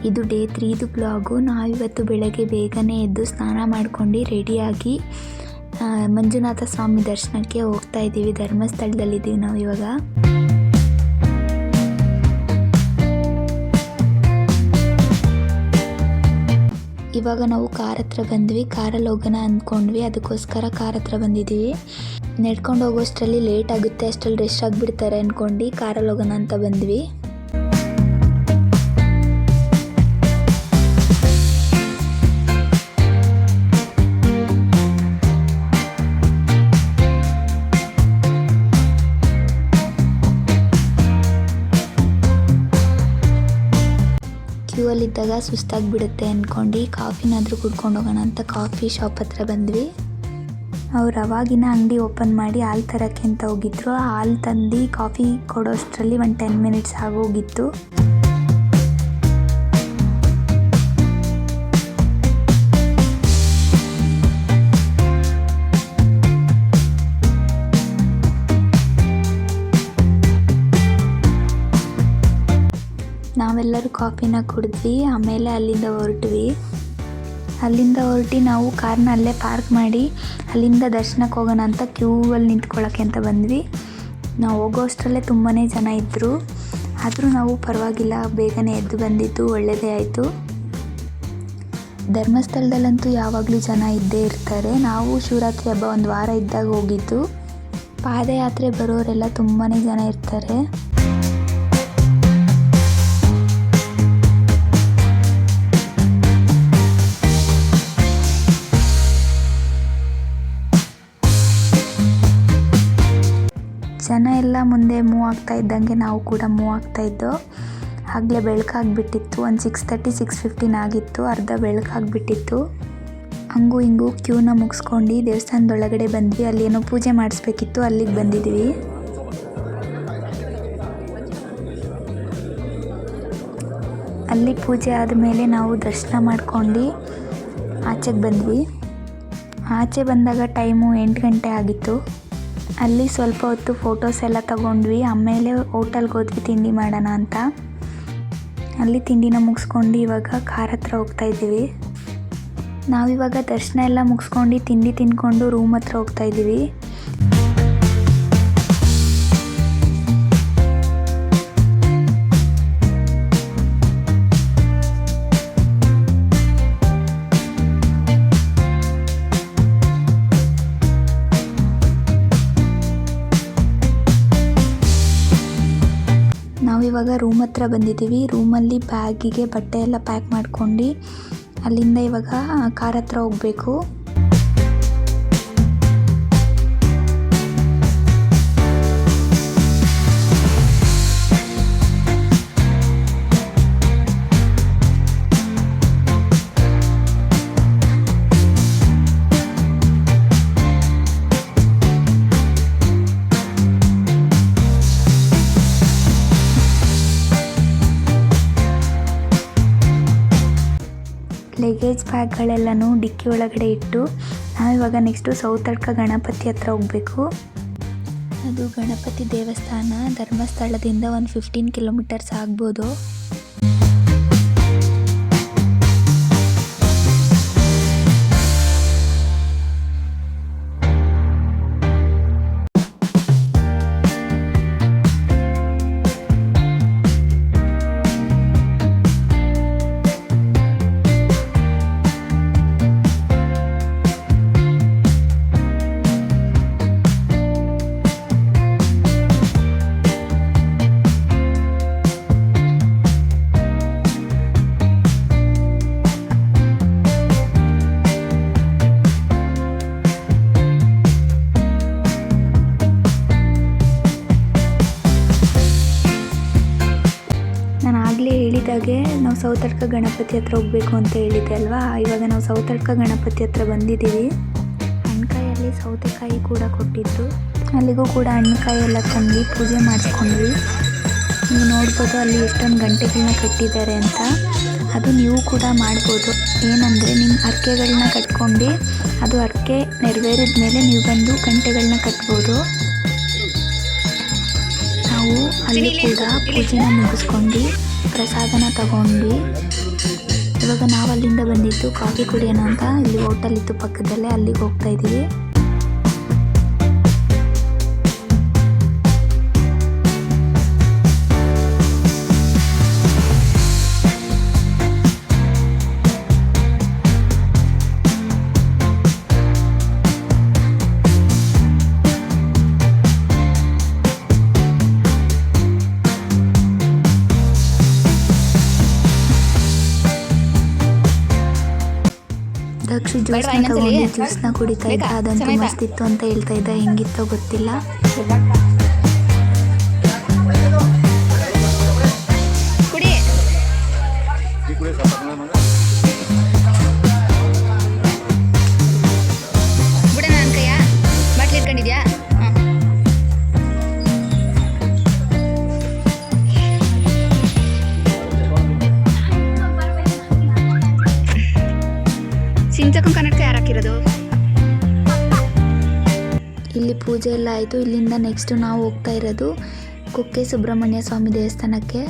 ಇದು day 3ದು blog. ನಾವಿವತ್ತು ಬೆಳಗ್ಗೆ ಬೇಗನೆ ಎದ್ದು ಸ್ನಾನ ಮಾಡ್ಕೊಂಡು ರೆಡಿಯಾಗಿ ಮಂಜುನಾಥ ಸ್ವಾಮಿ ದರ್ಶನಕ್ಕೆ ಹೋಗ್ತಾ ಇದ್ದೀವಿ. ಧರ್ಮಸ್ಥಳದಲ್ಲಿದ್ದೀವಿ ನಾವು ಇವಾಗ. ಇವಾಗ ನಾವು ಕಾರ್ ಹತ್ರ ಬಂದ್ವಿ. ಕಾರಲ್ಲಿ ಹೋಗೋಣ ಅಂದ್ಕೊಂಡ್ವಿ, ಅದಕ್ಕೋಸ್ಕರ ಕಾರ್ ಹತ್ರ ಬಂದಿದ್ದೀವಿ. ನಡ್ಕೊಂಡು ಹೋಗೋಷ್ಟರಲ್ಲಿ ಲೇಟ್ ಆಗುತ್ತೆ, ಅಷ್ಟರಲ್ಲಿ ರಶ್ ಆಗಿಬಿಡ್ತಾರೆ ಅಂದ್ಕೊಂಡು ಕಾರಲ್ಲಿ ಹೋಗೋಣ ಅಂತ ಬಂದ್ವಿ. ಕ್ಯೂ ಅಲ್ಲಿದ್ದಾಗ ಸುಸ್ತಾಗಿಬಿಡುತ್ತೆ ಅಂದ್ಕೊಂಡು ಕಾಫಿನಾದರೂ ಕುಡ್ಕೊಂಡು ಹೋಗೋಣ ಅಂತ ಕಾಫಿ ಶಾಪ್ ಹತ್ರ ಬಂದ್ವಿ. ಅವ್ರು ಅವಾಗಿನ ಅಂಗಡಿ ಓಪನ್ ಮಾಡಿ ಹಾಲು ತರೋಕ್ಕೆ ಅಂತ ಹೋಗಿದ್ರು. ಹಾಲು ತಂದು ಕಾಫಿ ಕೊಡೋಷ್ಟರಲ್ಲಿ ಒಂದು 10 ಮಿನಿಟ್ಸ್ ಆಗೋಗಿತ್ತು. ನಾವೆಲ್ಲರೂ ಕಾಫಿನ ಕುಡಿದ್ವಿ. ಆಮೇಲೆ ಅಲ್ಲಿಂದ ಹೊರಟಿ ನಾವು ಕಾರ್ನ ಅಲ್ಲೇ ಪಾರ್ಕ್ ಮಾಡಿ ಅಲ್ಲಿಂದ ದರ್ಶನಕ್ಕೆ ಹೋಗೋಣ ಅಂತ ಕ್ಯೂವಲ್ಲಿ ನಿಂತ್ಕೊಳ್ಳೋಕ್ಕೆ ಅಂತ ಬಂದ್ವಿ. ನಾವು ಹೋಗೋ ಅಷ್ಟರಲ್ಲೇ ತುಂಬಾ ಜನ ಇದ್ದರು. ಆದರೂ ನಾವು ಪರವಾಗಿಲ್ಲ, ಬೇಗನೆ ಎದ್ದು ಬಂದಿದ್ದು ಒಳ್ಳೆಯದೇ ಆಯಿತು. ಧರ್ಮಸ್ಥಳದಲ್ಲಂತೂ ಯಾವಾಗಲೂ ಜನ ಇದ್ದೇ ಇರ್ತಾರೆ. ನಾವು ಶಿವರಾತ್ರಿ ಹಬ್ಬ ಒಂದು ವಾರ ಇದ್ದಾಗ ಹೋಗಿದ್ದು. ಪಾದಯಾತ್ರೆ ಬರೋರೆಲ್ಲ ತುಂಬಾ ಜನ ಇರ್ತಾರೆ. ಜನ ಎಲ್ಲ ಮುಂದೆ ಮೂವ್ ಆಗ್ತಾ ಇದ್ದಂಗೆ ನಾವು ಕೂಡ ಮೂವ್ ಆಗ್ತಾ ಇದ್ದೋ. ಆಗಲೇ ಬೆಳಕಾಗಿಬಿಟ್ಟಿತ್ತು. ಒಂದು 6:30 6:15 ಆಗಿತ್ತು. ಅರ್ಧ ಬೆಳಕಾಗಿಬಿಟ್ಟಿತ್ತು. ಹಂಗೂ ಹಿಂಗೂ ಕ್ಯೂನ ಮುಗಿಸ್ಕೊಂಡು ದೇವಸ್ಥಾನದೊಳಗಡೆ ಬಂದ್ವಿ. ಅಲ್ಲಿ ಏನೋ ಪೂಜೆ ಮಾಡಿಸ್ಬೇಕಿತ್ತು, ಅಲ್ಲಿಗೆ ಬಂದಿದ್ವಿ. ಅಲ್ಲಿ ಪೂಜೆ ಆದಮೇಲೆ ನಾವು ದರ್ಶನ ಮಾಡ್ಕೊಂಡು ಆಚೆಗೆ ಬಂದ್ವಿ. ಆಚೆ ಬಂದಾಗ ಟೈಮು 8 ಗಂಟೆ ಆಗಿತ್ತು. ಅಲ್ಲಿ ಸ್ವಲ್ಪ ಹೊತ್ತು ಫೋಟೋಸ್ ಎಲ್ಲ ತಗೊಂಡ್ವಿ. ಆಮೇಲೆ ಹೋಟೆಲ್ಗೆ ಹೋದ್ವಿ ತಿಂಡಿ ಮಾಡೋಣ ಅಂತ. ಅಲ್ಲಿ ತಿಂಡಿನ ಮುಗಿಸ್ಕೊಂಡು ಇವಾಗ ಕಾರ್ ಹತ್ರ ಹೋಗ್ತಾ ಇದ್ದೀವಿ. ನಾವಿವಾಗ ದರ್ಶನ ಎಲ್ಲ ಮುಗಿಸ್ಕೊಂಡು ತಿಂಡಿ ತಿಂದ್ಕೊಂಡು ರೂಮ್ ಹತ್ರ ಹೋಗ್ತಾ ಇದ್ದೀವಿ. ನಾವಿವಾಗ ರೂಮ್ ಹತ್ರ ಬಂದಿದ್ದೀವಿ. ರೂಮಲ್ಲಿ ಬ್ಯಾಗಿಗೆ ಬಟ್ಟೆ ಎಲ್ಲ ಪ್ಯಾಕ್ ಮಾಡ್ಕೊಂಡು ಅಲ್ಲಿಂದ ಇವಾಗ ಕಾರ್ ಹತ್ರ ಹೋಗಬೇಕು. ಲಗೇಜ್ ಬ್ಯಾಗ್ಗಳೆಲ್ಲನೂ ಡಿಕ್ಕಿ ಒಳಗಡೆ ಇಟ್ಟು ನಾವಿವಾಗ ನೆಕ್ಸ್ಟು ಸೌತಡ್ಕ ಗಣಪತಿ ಹತ್ರ ಹೋಗಬೇಕು. ಅದು ಗಣಪತಿ ದೇವಸ್ಥಾನ ಧರ್ಮಸ್ಥಳದಿಂದ ಒಂದು 15 ಕಿಲೋಮೀಟರ್ಸ್ ಆಗ್ಬೋದು. ಹೇಳಿದಾಗೆ ನಾವು ಸೌತಡ್ಕ ಗಣಪತಿ ಹತ್ರ ಹೋಗಬೇಕು ಅಂತ ಹೇಳಿದ್ದೆ ಅಲ್ವಾ. ಇವಾಗ ನಾವು ಸೌತಡ್ಕ ಗಣಪತಿ ಹತ್ರ ಬಂದಿದ್ದೀವಿ. ಹಣ್ಣುಕಾಯಲ್ಲಿ ಸೌತೆಕಾಯಿ ಕೂಡ ಕೊಟ್ಟಿದ್ರು. ಅಲ್ಲಿಗೂ ಕೂಡ ಹಣ್ಣುಕಾಯಿ ಎಲ್ಲ ತಂದು ಪೂಜೆ ಮಾಡಿಸ್ಕೊಂಡ್ವಿ. ನೀವು ನೋಡ್ಬೋದು ಅಲ್ಲಿ ಎಷ್ಟೊಂದು ಗಂಟೆಗಳನ್ನ ಕಟ್ಟಿದ್ದಾರೆ ಅಂತ. ಅದು ನೀವು ಕೂಡ ಮಾಡ್ಬೋದು. ಏನಂದರೆ ನಿಮ್ಮ ಹರಕೆಗಳನ್ನ ಕಟ್ಕೊಂಡು ಅದು ಹರಕೆ ನೆರವೇರಿದ ಮೇಲೆ ನೀವು ಬಂದು ಗಂಟೆಗಳನ್ನ ಕಟ್ಬೋದು. ನಾವು ಅಲ್ಲಿ ಕೂಡ ಪೂಜೆನ ಮುಗಿಸ್ಕೊಂಡು ಪ್ರಸಾದನ ತಗೊಂಡ್ವಿ. ಇವಾಗ ನಾವು ಅಲ್ಲಿಂದ ಬಂದಿದ್ದು ಕಾಫಿ ಕುಡಿಯೋಣ ಅಂತ. ಇಲ್ಲಿ ಹೋಟೆಲ್ ಇತ್ತು ಪಕ್ಕದಲ್ಲೇ, ಅಲ್ಲಿಗೆ ಹೋಗ್ತಾ ಇದ್ದೀವಿ. ದಕ್ಷು ಜ್ಯೂಸ್ನ ತಗೊಂಡು ಜ್ಯೂಸ್ನ ಕುಡಿತಾ ಇದ್ದ. ಅದಂತೂ ಮಸ್ತ್ ಇತ್ತು ಅಂತ ಹೇಳ್ತಾ ಇದ್ದ. ಹೆಂಗಿತ್ತೋ ಗೊತ್ತಿಲ್ಲ. ಕನ್ನಡಕ ಯಾರು ಹಾಕಿರೋದು? ಇಲ್ಲಿ ಪೂಜೆ ಎಲ್ಲ ಆಯಿತು. ಇಲ್ಲಿಂದ ನೆಕ್ಸ್ಟ್ ನಾವು ಹೋಗ್ತಾ ಇರೋದು ಕುಕ್ಕೆ ಸುಬ್ರಹ್ಮಣ್ಯ ಸ್ವಾಮಿ ದೇವಸ್ಥಾನಕ್ಕೆ.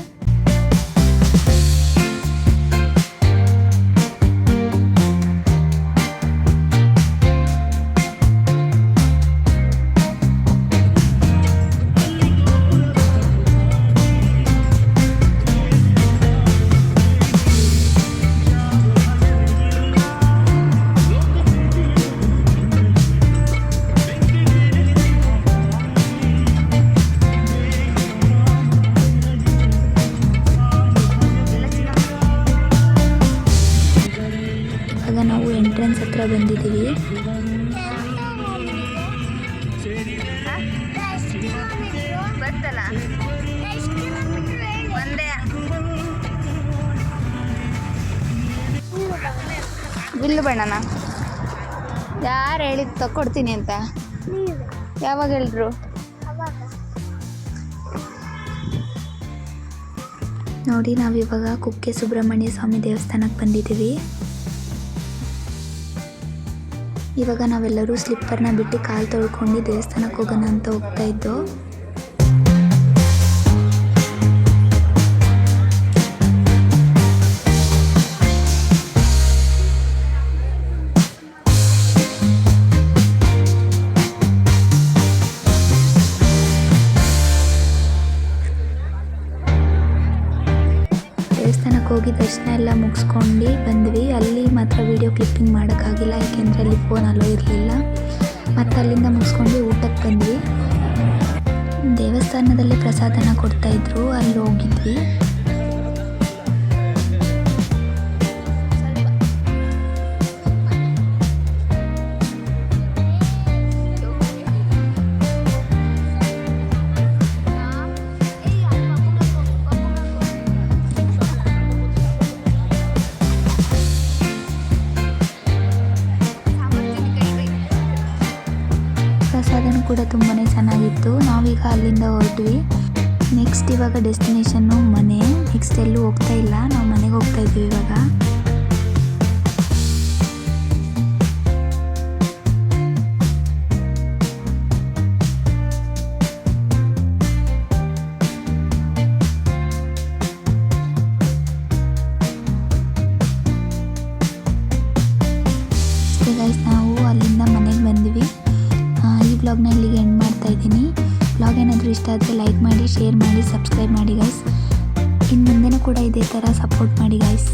ನಾವು ಎಂಟ್ರೆನ್ಸ್ ಹತ್ರ ಬಂದಿದ್ದೀವಿ. ಬಿಲ್ಲು ಬಣ್ಣನ ಯಾರು ಹೇಳಿದ್ ತಕ್ಕೊಡ್ತೀನಿ ಅಂತ? ಯಾವಾಗ ಹೇಳಿದ್ರು? ನೋಡಿ, ನಾವಿವಾಗ ಕುಕ್ಕೆ ಸುಬ್ರಹ್ಮಣ್ಯ ಸ್ವಾಮಿ ದೇವಸ್ಥಾನಕ್ಕೆ ಬಂದಿದ್ದೀವಿ. ಇವಾಗ ನಾವೆಲ್ಲರೂ ಸ್ಲಿಪ್ಪರ್ನ ಬಿಟ್ಟು ಕಾಲು ತೊಳ್ಕೊಂಡು ದೇವಸ್ಥಾನಕ್ಕೆ ಹೋಗೋಣ ಅಂತ ಹೋಗ್ತಾ ಇದ್ದೋ. ದೇವಸ್ಥಾನಕ್ಕೆ ಹೋಗಿ ದರ್ಶನ ಎಲ್ಲ ಮುಗಿಸ್ಕೊಂಡು ಬಂದ್ವಿ. ಅಲ್ಲಿ ಮಾತ್ರ ವೀಡಿಯೋ ಕ್ಲಿಪ್ಪಿಂಗ್ ಮಾಡೋಕ್ಕಾಗಿಲ್ಲ, ಏಕೆಂದರೆ ಅಲ್ಲಿ ಫೋನ್ ಅಲ್ಲೋ ಇರಲಿಲ್ಲ. ಮತ್ತು ಅಲ್ಲಿಂದ ಮುಗಿಸ್ಕೊಂಡು ಊಟಕ್ಕೆ ಬಂದ್ವಿ. ದೇವಸ್ಥಾನದಲ್ಲಿ ಪ್ರಸಾದನ ಕೊಡ್ತಾಯಿದ್ರು, ಅಲ್ಲಿ ಹೋಗಿದ್ವಿ. ಪ್ರಸಾದನೂ ಕೂಡ ತುಂಬಾ ಚೆನ್ನಾಗಿತ್ತು. ನಾವೀಗ ಅಲ್ಲಿಂದ ಹೊರಟ್ವಿ. ನೆಕ್ಸ್ಟ್ ಇವಾಗ ಡೆಸ್ಟಿನೇಷನ್ನು ಮನೆ. ನೆಕ್ಸ್ಟ್ ಎಲ್ಲೂ ಹೋಗ್ತಾ ಇಲ್ಲ, ನಾವು ಮನೆಗೆ ಹೋಗ್ತಾ ಇದ್ದೀವಿ ಇವಾಗ. ಅಷ್ಟೇ ಗೈಸ್, ನಾವು ಅಲ್ಲಿಂದ ಮನೆಗೆ ಬಂದ್ವಿ. ಈ ವ್ಲಾಗ್ನ ಇಲ್ಲಿಗೆ ಎಂಡ್ ಮಾಡ್ತಾ ಇದ್ದೀನಿ. ವ್ಲಾಗ್ ಏನಾದರೂ ಇಷ್ಟ ಆದರೆ ಲೈಕ್ ಮಾಡಿ, ಶೇರ್ ಮಾಡಿ, ಸಬ್ಸ್ಕ್ರೈಬ್ ಮಾಡಿ ಗೈಸ್. ಇನ್ನು ಮುಂದೆನೂ ಕೂಡ ಇದೇ ಥರ ಸಪೋರ್ಟ್ ಮಾಡಿ ಗೈಸ್.